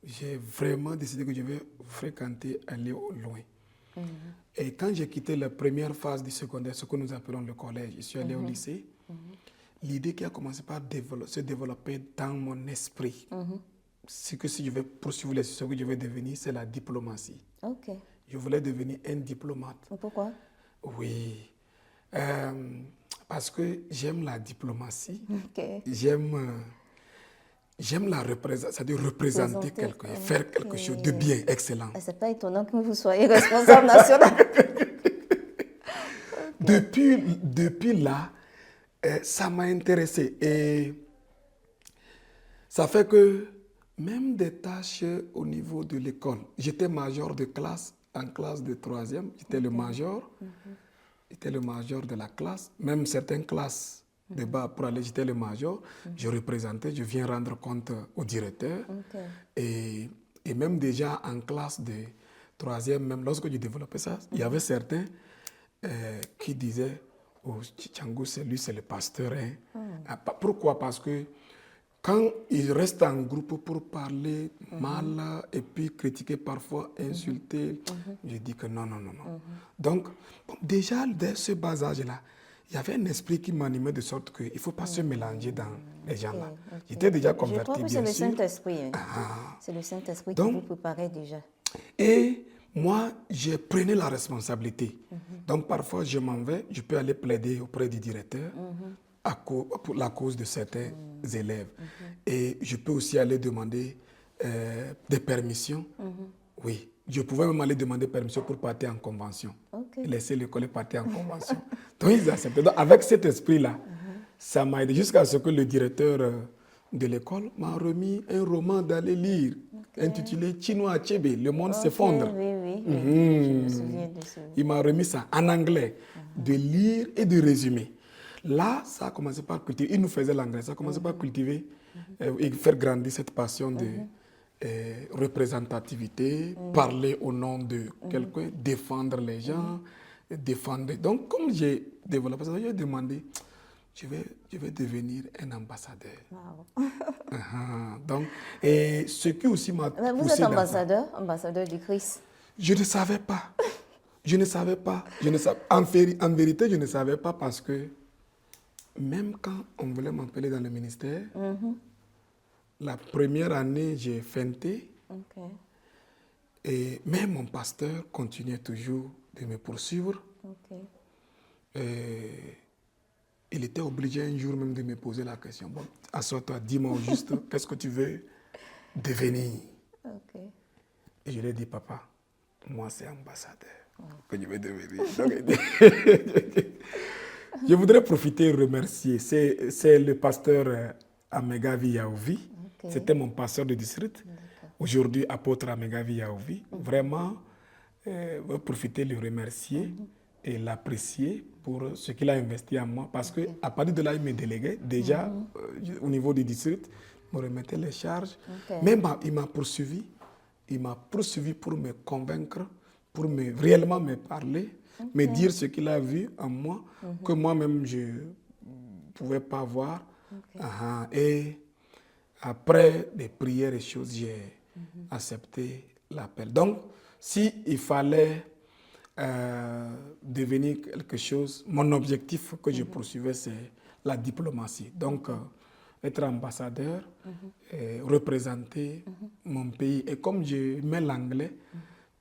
j'ai vraiment décidé que je vais fréquenter, aller au loin. Et quand j'ai quitté la première phase du secondaire, ce que nous appelons le collège, je suis allé au lycée, l'idée qui a commencé par se développer dans mon esprit, c'est que si je vais poursuivre les choses que je vais devenir, c'est la diplomatie. Je voulais devenir un diplomate. Pourquoi? Oui. Parce que j'aime la diplomatie, j'aime la représenter, c'est-à-dire représenter quelqu'un, faire quelque chose de bien, excellent. Ce n'est pas étonnant que vous soyez responsable national. Depuis là, ça m'a intéressé et ça fait que même des tâches au niveau de l'école, j'étais major de classe en classe de 3e, j'étais le major. J'étais le major de la classe. Même certaines classes de bas pour aller, j'étais le major. Je représentais, je viens rendre compte au directeur. Et même déjà en classe de 3e, même lorsque je développais ça, il y avait certains qui disaient, oh, Tchangou, lui, c'est le pasteur. Hein. Pourquoi? Parce que quand ils restent en groupe pour parler mal et puis critiquer parfois, insulter, je dis que non. Donc, bon, déjà, dès ce bas âge-là, il y avait un esprit qui m'animait de sorte qu'il ne faut pas se mélanger dans les gens-là. J'étais déjà converti, Je crois que c'est bien le sûr. Saint-Esprit. C'est le Saint-Esprit qui vous préparait déjà. Et moi, je prenais la responsabilité. Donc, parfois, je m'en vais, je peux aller plaider auprès du directeur pour la cause de certains élèves. Et je peux aussi aller demander des permissions. Oui, je pouvais même aller demander permission pour partir en convention. Laisser l'école et partir en convention. Donc, ils acceptaient. Donc, avec cet esprit-là, ça m'a aidé jusqu'à ce que le directeur de l'école m'a remis un roman d'aller lire intitulé Chinua Achebe, Le monde s'effondre. Oui. Je me souviens de ça. Il m'a remis ça en anglais, de lire et de résumer. Là, ça a commencé par cultiver, il nous faisait l'anglais, ça a commencé par cultiver et faire grandir cette passion de représentativité, parler au nom de quelqu'un, défendre les gens, défendre. Donc, comme j'ai développé ça, j'ai demandé, je vais devenir un ambassadeur. Donc, et ce qui aussi m'a poussé. Vous êtes ambassadeur du Christ. Je ne savais pas. Je ne savais pas. En vérité, je ne savais pas parce que même quand on voulait m'appeler dans le ministère, la première année, j'ai feinté. Et même mon pasteur continuait toujours de me poursuivre. Il était obligé un jour même de me poser la question. Bon, assois-toi, dis-moi juste, qu'est-ce que tu veux devenir? Et je lui ai dit, papa, moi c'est ambassadeur que je vais devenir. Donc, je voudrais profiter et remercier. C'est le pasteur Amegavi Yaouvi. C'était mon pasteur de district. Aujourd'hui, apôtre Amegavi Yaouvi. Vraiment, je vais profiter de le remercier et l'apprécier pour ce qu'il a investi en moi. Parce qu'à partir de là, il me déléguait déjà au niveau du district, me remettait les charges. Mais il m'a poursuivi. Il m'a poursuivi pour me convaincre, pour réellement me parler, me dire ce qu'il a vu en moi, que moi-même je ne pouvais pas voir. Et après des prières et choses, j'ai accepté l'appel. Donc, s'il fallait devenir quelque chose, mon objectif que je poursuivais, c'est la diplomatie. Donc, être ambassadeur, représenter mon pays. Et comme je mets l'anglais,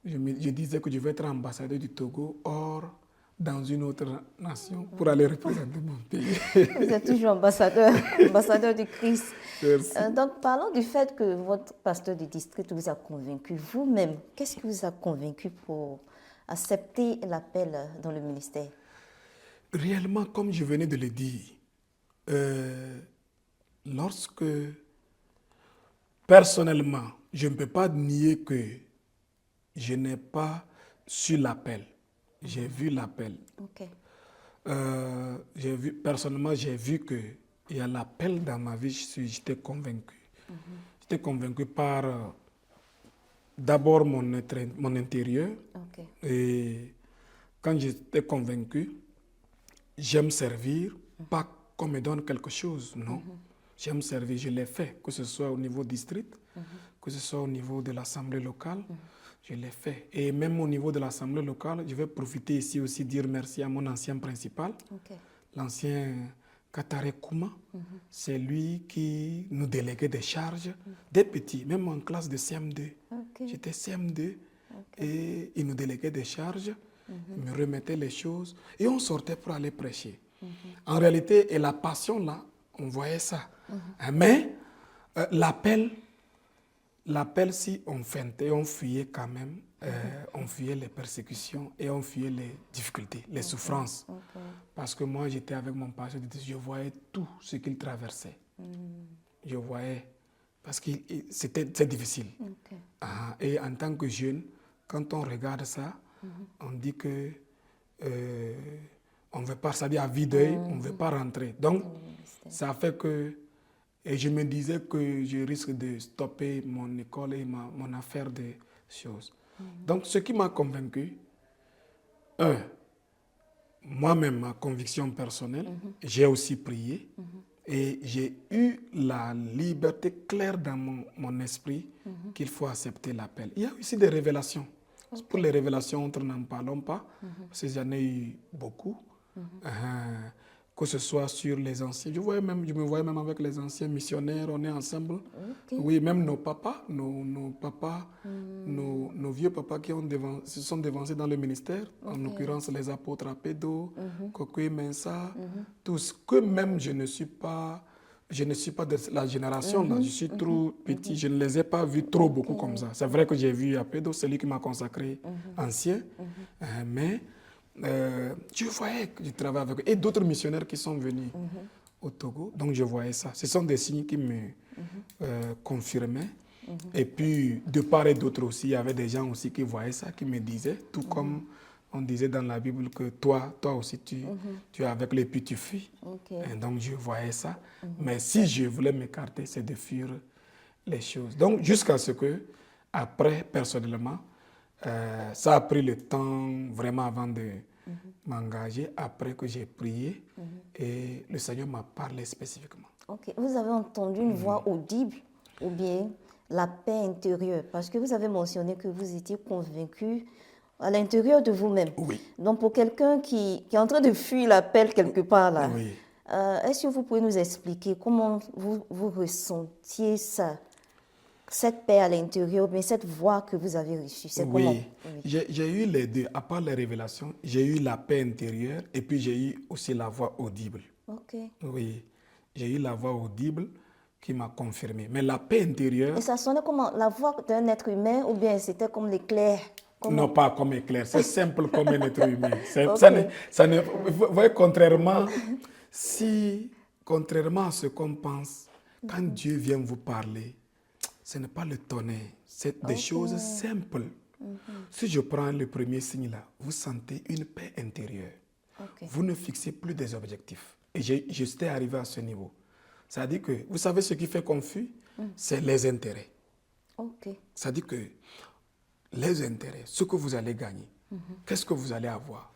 je disais que je vais être ambassadeur du Togo, or dans une autre nation, pour aller représenter mon pays. Vous êtes toujours ambassadeur du Christ. Merci. Donc, parlons du fait que votre pasteur du district vous a convaincu. Vous-même, qu'est-ce qui vous a convaincu pour accepter l'appel dans le ministère? Réellement, comme je venais de le dire, lorsque, personnellement, je ne peux pas nier que je n'ai pas su l'appel. J'ai vu l'appel. Personnellement, j'ai vu qu'il y a l'appel dans ma vie, j'étais convaincu. J'étais convaincu par d'abord mon intérieur. Et quand j'étais convaincu, j'aime servir, pas qu'on me donne quelque chose, non. J'aime servir, je l'ai fait, que ce soit au niveau district, que ce soit au niveau de l'Assemblée locale, je l'ai fait. Et même au niveau de l'Assemblée locale, je vais profiter ici aussi dire merci à mon ancien principal, l'ancien Katare Kouma. C'est lui qui nous déléguait des charges, des petits, même en classe de CM2. J'étais CM2 et il nous déléguait des charges, il me remettait les choses et on sortait pour aller prêcher. En réalité, et la passion là, on voyait ça. Mais l'appel, si on feintait, on fuyait quand même, on fuyait les persécutions et on fuyait les difficultés, les souffrances. Parce que moi, j'étais avec mon pasteur, je voyais tout ce qu'il traversait. Je voyais, parce que c'est difficile. Et en tant que jeune, quand on regarde ça, on dit que on ne veut pas, ça dit à vue d'œil, on ne veut pas rentrer. Donc, ça fait que, et je me disais que je risque de stopper mon école et mon affaire de choses. Donc, ce qui m'a convaincu, moi-même, ma conviction personnelle, j'ai aussi prié et j'ai eu la liberté claire dans mon esprit qu'il faut accepter l'appel. Il y a aussi des révélations. Pour les révélations, nous n'en parlons pas, parce que j'en ai eu beaucoup. Que ce soit sur les anciens. Je me voyais même avec les anciens missionnaires, on est ensemble. Oui, même nos papas, nos vieux papas qui se sont devancés dans le ministère, en l'occurrence les apôtres Apédo, Kokwe Mensa, tous, que même je ne suis pas de la génération là, je suis trop petit, je ne les ai pas vus trop beaucoup comme ça. C'est vrai que j'ai vu Apédo, celui qui m'a consacré ancien, mais je voyais que je travaillais avec eux et d'autres missionnaires qui sont venus au Togo, donc je voyais ça. Ce sont des signes qui me confirmaient. Et puis, de part et d'autre aussi, il y avait des gens aussi qui voyaient ça, qui me disaient, tout comme on disait dans la Bible que toi aussi, tu es avec les puis tu fuis. Et donc, je voyais ça. Mais si je voulais m'écarter, c'est de fuir les choses. Donc, jusqu'à ce que, après, personnellement, ça a pris le temps vraiment avant de m'engager, après que j'ai prié et le Seigneur m'a parlé spécifiquement. Ok. Vous avez entendu une voix audible ou bien la paix intérieure? Parce que vous avez mentionné que vous étiez convaincu à l'intérieur de vous-même. Oui. Donc pour quelqu'un qui est en train de fuir l'appel quelque part là, oui. Est-ce que vous pouvez nous expliquer comment vous ressentiez ça? Cette paix à l'intérieur, mais cette voix que vous avez reçue, c'est comment? Oui, j'ai eu les deux. À part les révélations, j'ai eu la paix intérieure et puis j'ai eu aussi la voix audible. Ok. Oui, j'ai eu la voix audible qui m'a confirmé. Mais la paix intérieure... Et ça sonnait comment? La voix d'un être humain ou bien c'était comme l'éclair? Comment? Non, pas comme éclair. C'est simple comme un être humain. Okay. Vous voyez, contrairement à ce qu'on pense, quand Dieu vient vous parler, ce n'est pas le tonnerre, c'est des choses simples. Si je prends le premier signe là, vous sentez une paix intérieure. Vous ne fixez plus des objectifs. Et j'étais arrivé à ce niveau. C'est-à-dire que, vous savez ce qui fait confus? C'est les intérêts. C'est-à-dire que les intérêts, ce que vous allez gagner, qu'est-ce que vous allez avoir?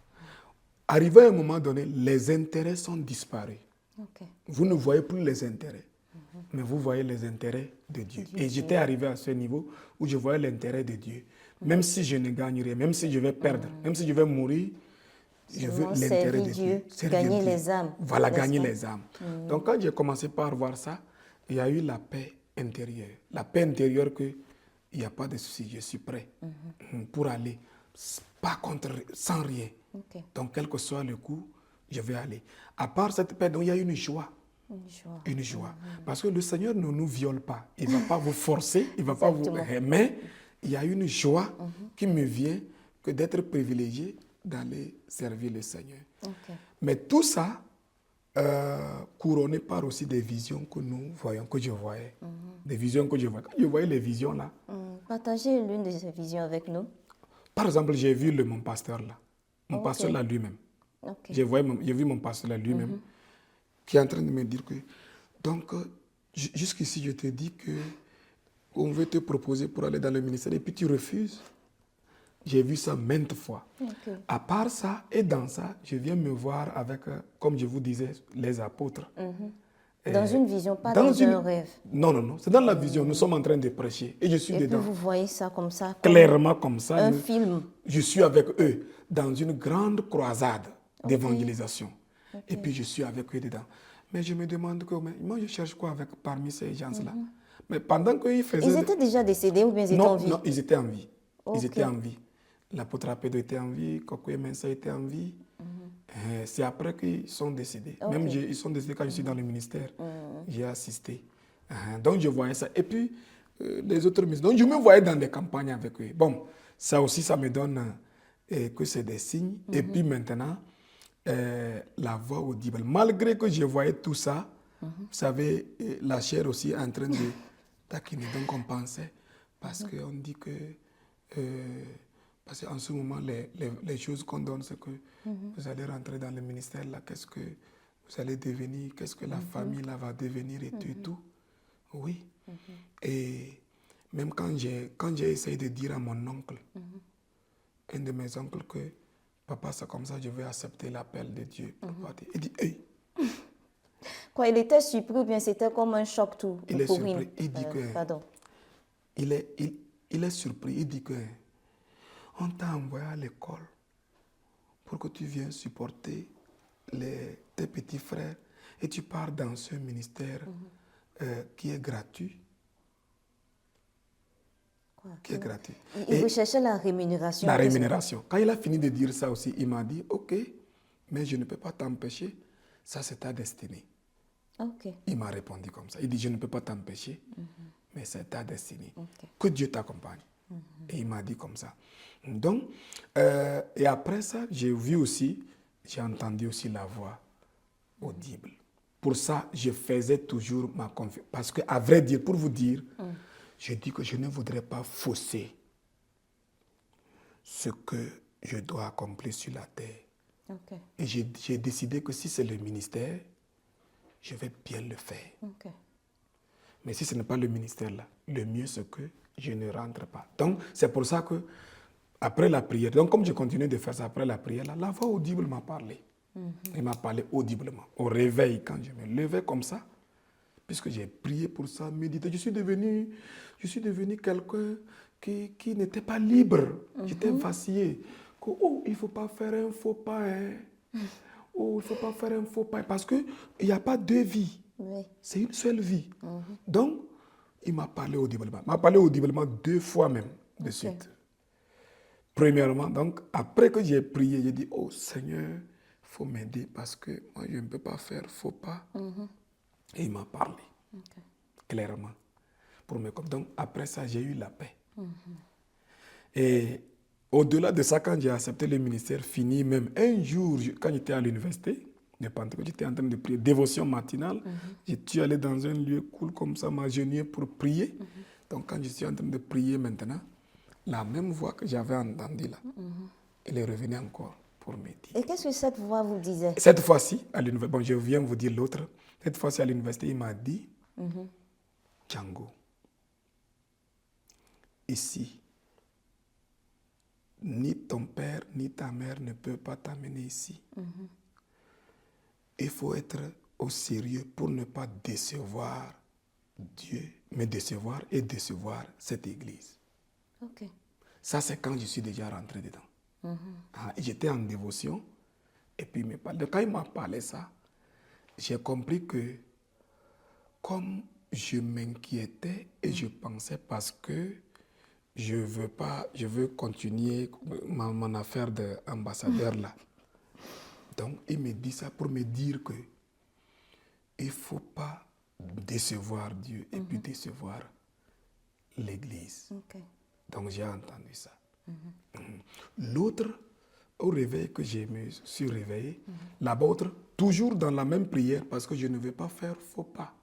Arrivé à un moment donné, les intérêts sont disparus. Vous ne voyez plus les intérêts. Mais vous voyez les intérêts de Dieu. Et j'étais arrivé à ce niveau où je voyais l'intérêt de Dieu. Même si je ne gagne rien, même si je vais perdre, même si je vais mourir, je veux l'intérêt de Dieu. Gagner les âmes. Voilà, gagner les âmes. Donc quand j'ai commencé par voir ça, il y a eu la paix intérieure. La paix intérieure que il n'y a pas de souci, je suis prêt pour aller, pas sans rien. Donc quel que soit le coup, je vais aller. À part cette paix, donc il y a une joie. Une joie. Parce que le Seigneur ne nous viole pas. Il ne va pas vous forcer, il ne va pas vous... Mais il y a une joie qui me vient que d'être privilégié d'aller servir le Seigneur. Mais tout ça, couronné par aussi des visions que nous voyons, que je voyais. Des visions que je voyais. Quand je voyais les visions là... Partagez l'une de ces visions avec nous. Par exemple, j'ai vu mon pasteur là. Mon pasteur là lui-même. J'ai vu mon pasteur là lui-même. Qui est en train de me dire que, donc, jusqu'ici, je te dis qu'on veut te proposer pour aller dans le ministère et puis tu refuses. J'ai vu ça maintes fois. À part ça, et dans ça, je viens me voir avec, comme je vous disais, les apôtres. Dans une vision, pas dans un rêve. Non, c'est dans la vision. Nous sommes en train de prêcher et je suis dedans. Et puis vous voyez ça comme ça. Clairement comme ça. Un film. Je suis avec eux dans une grande croisade d'évangélisation. Et puis je suis avec eux dedans. Mais je me demande que moi je cherche quoi parmi ces gens-là. Mais pendant qu'ils faisaient... Ils étaient déjà décédés ou bien ils étaient en vie? Non, ils étaient en vie. Ils étaient en vie. L'apôtre Apédo était en vie, Kokwe Mensa était en vie. C'est après qu'ils sont décédés. Même ils sont décédés quand je suis dans le ministère. J'ai assisté. Donc je voyais ça. Et puis les autres ministres. Donc je me voyais dans des campagnes avec eux. Bon, ça aussi ça me donne que c'est des signes. Et puis maintenant... la voix audible. Malgré que je voyais tout ça, vous savez, la chair aussi en train de taquiner. Donc on pensait, parce qu'on dit que Parce qu'en ce moment, les choses qu'on donne, c'est que vous allez rentrer dans le ministère, là, qu'est-ce que vous allez devenir, qu'est-ce que la famille là va devenir et tout et tout. Oui. Et même quand j'ai essayé de dire à mon oncle, un de mes oncles, que papa, c'est comme ça, je vais accepter l'appel de Dieu. Papa, il dit, hey. Quoi, il était surpris ou bien c'était comme un choc tout Il est pour surpris. lui? Il dit que... Pardon. Il est surpris. Il dit que on t'a envoyé à l'école pour que tu viennes supporter tes petits frères et tu pars dans ce ministère qui est gratuit. Quoi? Qui est gratuit. Il recherchait la rémunération. La rémunération. Quand il a fini de dire ça aussi, il m'a dit, ok, mais je ne peux pas t'empêcher, ça c'est ta destinée. Ok. Il m'a répondu comme ça. Il dit, je ne peux pas t'empêcher, mais c'est ta destinée. Ok. Que Dieu t'accompagne. Et il m'a dit comme ça. Donc, et après ça, j'ai entendu aussi la voix audible. Pour ça, je faisais toujours ma confiance. Parce qu'à vrai dire, pour vous dire, je dis que je ne voudrais pas fausser ce que je dois accomplir sur la terre. Ok. Et j'ai décidé que si c'est le ministère, je vais bien le faire. Ok. Mais si ce n'est pas le ministère là, le mieux c'est que je ne rentre pas. Donc, c'est pour ça que, après la prière, donc comme je continue de faire ça après la prière, là, la voix audible m'a parlé. Il m'a parlé audiblement. Au réveil, quand je me levais comme ça, puisque j'ai prié pour ça, médité, je suis devenu quelqu'un qui n'était pas libre. J'étais vacillé. Que, oh, il ne faut pas faire un faux pas. Hein. Oh, il ne faut pas faire un faux pas. Parce qu'il n'y a pas deux vies. Oui. C'est une seule vie. Donc, il m'a parlé audiblement. Il m'a parlé audiblement 2 fois même de suite. Premièrement, donc, après que j'ai prié, j'ai dit, oh Seigneur, il faut m'aider parce que moi, je ne peux pas faire faux pas. Et il m'a parlé clairement. Pour me... Donc, après ça, j'ai eu la paix. Et au-delà de ça, quand j'ai accepté le ministère, fini même un jour, quand j'étais à l'université, de Pentecôte, j'étais en train de prier, dévotion matinale. Je suis allé dans un lieu cool comme ça, m'agenouiller pour prier. Donc quand je suis en train de prier maintenant, la même voix que j'avais entendue là, elle est revenue encore pour me dire. Et qu'est-ce que cette voix vous disait? Cette fois-ci, à l'université, bon, je viens vous dire l'autre. Cette fois-ci à l'université, il m'a dit, Django, ici, ni ton père ni ta mère ne peuvent pas t'amener ici. Il faut être au sérieux pour ne pas décevoir Dieu, mais décevoir et décevoir cette église. Ok. Ça, c'est quand je suis déjà rentré dedans. J'étais en dévotion, et puis quand il m'a parlé ça, j'ai compris que comme je m'inquiétais et je pensais parce que je veux continuer mon affaire d'ambassadeur là. Donc, il me dit ça pour me dire que il ne faut pas décevoir Dieu et puis décevoir l'Église. Ok. Donc, j'ai entendu ça. L'autre, au réveil que je me suis réveillé, l'autre, toujours dans la même prière parce que je ne veux pas faire faux pas.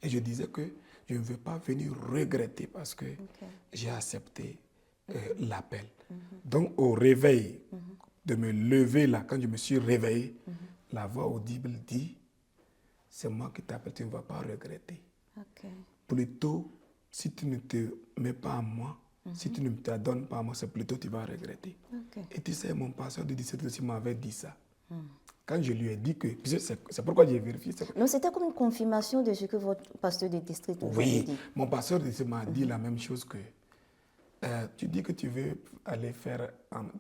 Et je disais que je ne veux pas venir regretter parce que j'ai accepté l'appel. Donc, au réveil, de me lever là, quand je me suis réveillé, la voix audible dit, c'est moi qui t'appelle, tu ne vas pas regretter. Ok. Plutôt, si tu ne te mets pas à moi, si tu ne t'adonnes pas à moi, c'est plutôt tu vas regretter. Ok. Et tu sais, mon pasteur de district aussi m'avait dit ça. Quand je lui ai dit que, c'est pourquoi j'ai vérifié. Non, c'était comme une confirmation de ce que votre pasteur de district vous avait dit. Oui, mon pasteur de district m'a dit la même chose que, tu dis que tu veux aller faire,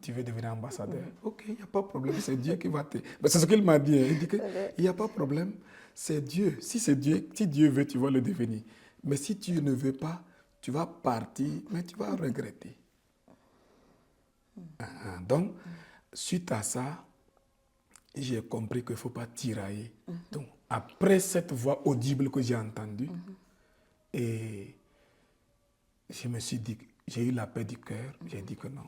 tu veux devenir ambassadeur. Ok, il n'y a pas de problème, c'est Dieu qui va te... Mais c'est ce qu'il m'a dit. Il dit qu'il n'y a pas de problème, c'est Dieu. Si c'est Dieu, si Dieu veut, tu vas le devenir. Mais si tu ne veux pas, tu vas partir, mais tu vas regretter. Donc, suite à ça, j'ai compris qu'il ne faut pas tirailler. Donc, après cette voix audible que j'ai entendue, et je me suis dit, j'ai eu la paix du cœur, j'ai dit que non,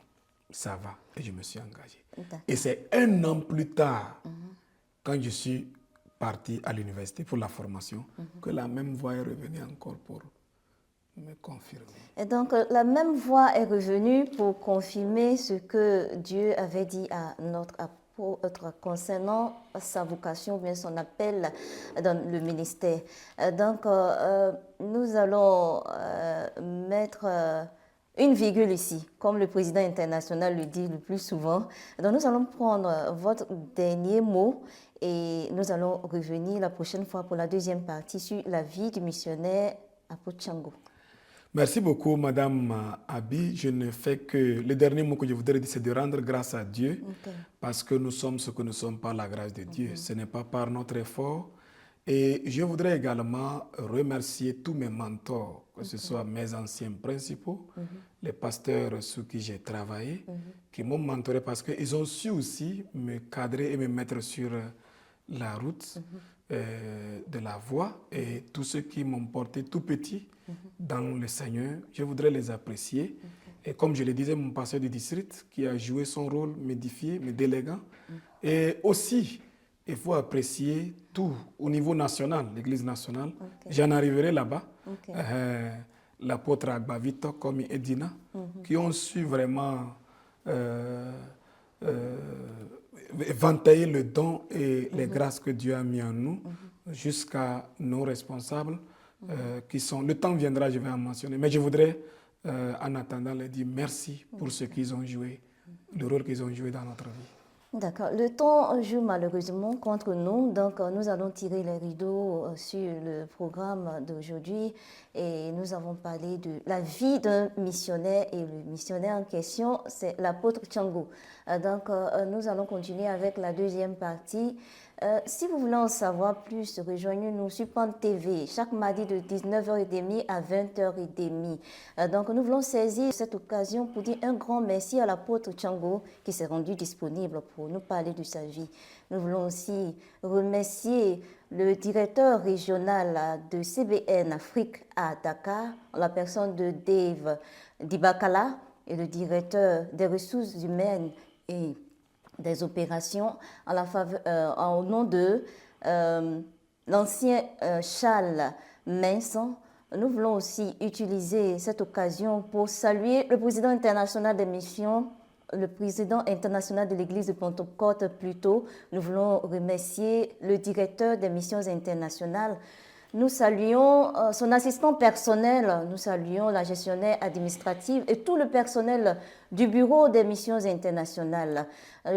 ça va, et je me suis engagé. Et c'est 1 an plus tard, quand je suis parti à l'université pour la formation, que la même voix est revenue encore pour me confirmer. Et donc, la même voix est revenue pour confirmer ce que Dieu avait dit à notre apôtre concernant sa vocation, ou bien son appel dans le ministère. Donc, nous allons mettre une virgule ici, comme le président international le dit le plus souvent. Donc, nous allons prendre votre dernier mot et nous allons revenir la prochaine fois pour la deuxième partie sur la vie du missionnaire apôtre Tchango. Merci beaucoup, Madame Abi. Je ne fais que... Le dernier mot que je voudrais dire, c'est de rendre grâce à Dieu, parce que nous sommes ce que nous sommes par la grâce de Dieu. Ce n'est pas par notre effort. Et je voudrais également remercier tous mes mentors, que ce soit mes anciens principaux, les pasteurs sous qui j'ai travaillé, qui m'ont mentoré parce qu'ils ont su aussi me cadrer et me mettre sur la route de la voie, et tous ceux qui m'ont porté tout petit dans le Seigneur, je voudrais les apprécier. Et comme je le disais, mon pasteur du district qui a joué son rôle, m'édifier, me déléguant. Et aussi, il faut apprécier tout au niveau national, l'Église nationale. J'en arriverai là-bas. L'apôtre Agbavito comme Edina, qui ont su vraiment vanter le don et les grâces que Dieu a mis en nous, jusqu'à nos responsables, qui sont... Le temps viendra, je vais en mentionner, mais je voudrais, en attendant, leur dire merci pour ce qu'ils ont joué, le rôle qu'ils ont joué dans notre vie. D'accord. Le temps joue malheureusement contre nous, donc nous allons tirer les rideaux sur le programme d'aujourd'hui et nous avons parlé de la vie d'un missionnaire, et le missionnaire en question, c'est l'apôtre Tchango. Donc nous allons continuer avec la deuxième partie. Si vous voulez en savoir plus, rejoignez-nous sur Pan TV chaque mardi de 19h30 à 20h30. Donc nous voulons saisir cette occasion pour dire un grand merci à l'apôtre Tchango qui s'est rendu disponible pour nous parler de sa vie. Nous voulons aussi remercier le directeur régional de CBN Afrique à Dakar, la personne de Dave Dibakala, et le directeur des ressources humaines et des opérations au nom de l'ancien Charles Minson. Nous voulons aussi utiliser cette occasion pour saluer le président international des missions, le président international de l'église de Pentecôte plutôt. Nous voulons remercier le directeur des missions internationales. Nous saluons son assistant personnel, nous saluons la gestionnaire administrative et tout le personnel du bureau des missions internationales.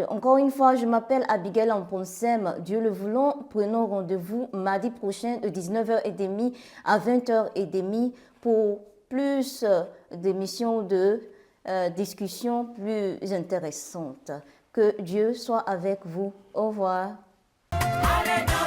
Encore une fois, je m'appelle Abigail Amponsem. Dieu le voulant, prenons rendez-vous mardi prochain de 19h30 à 20h30 pour plus d'émissions de discussions plus intéressantes. Que Dieu soit avec vous. Au revoir. Allez dans